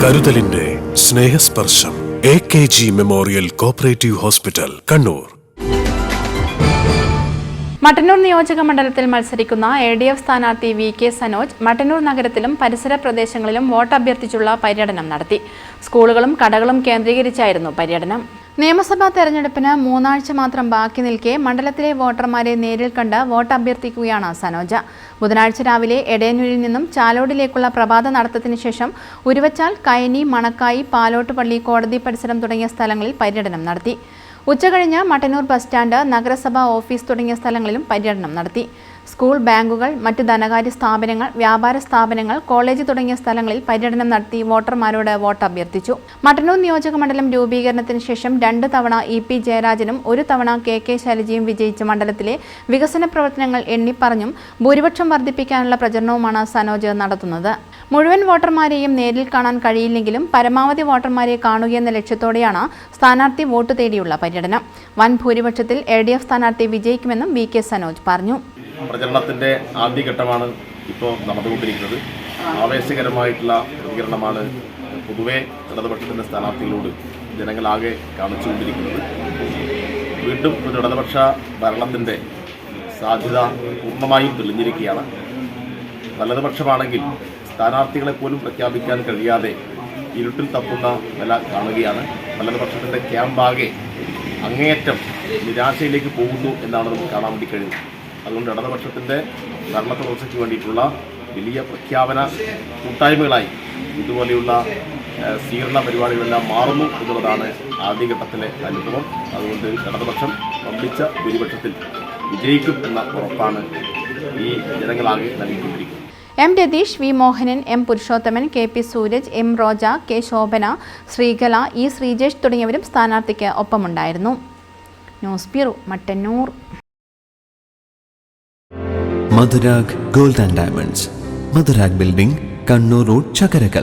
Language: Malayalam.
കരുതലിന്റെ സ്നേഹസ്പർശം AKG memorial cooperative hospital, Kannur. Mattannur നിയോജക മണ്ഡലത്തിൽ മത്സരിക്കുന്ന LDF സ്ഥാനാർത്ഥി VK സനോജ് മട്ടന്നൂർ നഗരത്തിലും പരിസര പ്രദേശങ്ങളിലും വോട്ട് അഭ്യർത്ഥിച്ചുള്ള പര്യടനം നടത്തി. സ്കൂളുകളും കടകളും കേന്ദ്രീകരിച്ചായിരുന്നു പര്യടനം. നിയമസഭാ തെരഞ്ഞെടുപ്പിന് 3 ആഴ്ച മാത്രം ബാക്കി നിൽക്കെ മണ്ഡലത്തിലെ വോട്ടർമാരെ നേരിൽ കണ്ട് വോട്ട് അഭ്യർത്ഥിക്കുകയാണ് സനോജ. ബുധനാഴ്ച രാവിലെ എടയന്നൂരിൽ നിന്നും ചാലോടിലേക്കുള്ള പ്രഭാത നടത്തത്തിന് ശേഷം ഉരുവച്ചാൽ, കൈനി, മണക്കായി, പാലോട്ടുപള്ളി, കോടതി പരിസരം തുടങ്ങിയ സ്ഥലങ്ങളിൽ പര്യടനം നടത്തി. ഉച്ചകഴിഞ്ഞ് മട്ടന്നൂർ ബസ് സ്റ്റാൻഡ്, നഗരസഭാ ഓഫീസ് തുടങ്ങിയ സ്ഥലങ്ങളിലും പര്യടനം നടത്തി. സ്കൂൾ, ബാങ്കുകൾ, മറ്റ് ധനകാര്യ സ്ഥാപനങ്ങൾ, വ്യാപാര സ്ഥാപനങ്ങൾ, കോളേജ് തുടങ്ങിയ സ്ഥലങ്ങളിൽ പര്യടനം നടത്തി വോട്ടർമാരോട് വോട്ട് അഭ്യർത്ഥിച്ചു. മട്ടന്നൂർ നിയോജക മണ്ഡലം രൂപീകരണത്തിന് ശേഷം 2 തവണ EP ജയരാജനും 1 തവണ KK ശൈലജയും വിജയിച്ച മണ്ഡലത്തിലെ വികസന പ്രവർത്തനങ്ങൾ എണ്ണിപ്പറഞ്ഞും ഭൂരിപക്ഷം വർദ്ധിപ്പിക്കാനുള്ള പ്രചരണവുമാണ് സനോജ് നടത്തുന്നത്. മുഴുവൻ വോട്ടർമാരെയും നേരിൽ കാണാൻ കഴിയില്ലെങ്കിലും പരമാവധി വോട്ടർമാരെ കാണുകയെന്ന ലക്ഷ്യത്തോടെയാണ് സ്ഥാനാർത്ഥി വോട്ട് തേടിയുള്ള പര്യടനം. വൻ ഭൂരിപക്ഷത്തിൽ LDF സ്ഥാനാർത്ഥി വിജയിക്കുമെന്നും VK സനോജ് പറഞ്ഞു. പ്രചരണത്തിൻ്റെ ആദ്യഘട്ടമാണ് ഇപ്പോൾ നടന്നുകൊണ്ടിരിക്കുന്നത്. ആവേശകരമായിട്ടുള്ള പ്രതികരണമാണ് പൊതുവെ ഇടതുപക്ഷത്തിൻ്റെ സ്ഥാനാർത്ഥികളോട് ജനങ്ങളാകെ കാണിച്ചുകൊണ്ടിരിക്കുന്നത്. വീണ്ടും ഒരു ഇടതുപക്ഷ ഭരണത്തിൻ്റെ സാധ്യത പൂർണ്ണമായും തെളിഞ്ഞിരിക്കുകയാണ്. വലതുപക്ഷമാണെങ്കിൽ സ്ഥാനാർത്ഥികളെ പോലും പ്രഖ്യാപിക്കാൻ കഴിയാതെ ഇരുട്ടിൽ തപ്പുന്ന നില കാണുകയാണ്. വലതുപക്ഷത്തിൻ്റെ ക്യാമ്പാകെ അങ്ങേയറ്റം നിരാശയിലേക്ക് പോകുന്നു എന്നാണ് നമുക്ക് കാണാൻ വേണ്ടി കഴിയുന്നത്. അതുകൊണ്ട് ഇടതുപക്ഷത്തിൻ്റെ ഭരണ തുടർച്ചയ്ക്ക് വേണ്ടിയിട്ടുള്ള വലിയ പ്രഖ്യാപന കൂട്ടായ്മകളായി ഇതുപോലെയുള്ള സ്വീകരണ പരിപാടികളെല്ലാം മാറുന്നു എന്നുള്ളതാണ് ആദ്യഘട്ടത്തിലെ അനുഭവം. അതുകൊണ്ട് ഇടതുപക്ഷം വമ്പിച്ച ഭൂരിപക്ഷത്തിൽ വിജയിക്കും എന്ന ഉറപ്പാണ് ഈ ജനങ്ങളാകെ നൽകിക്കൊണ്ടിരിക്കുന്നത്. M. Ratheesh, V. Mohanan, M. Purushothaman, KP Sooraj, M. Roja, K. Shobhana, Sreekala, E. Sreejesh തുടങ്ങിയവരും സ്ഥാനാർത്ഥിക്ക് ഒപ്പമുണ്ടായിരുന്നു. News bureau, Mattannur. Madhurag gold and diamonds, Madhurag building, Kannur road, Chakkarakal.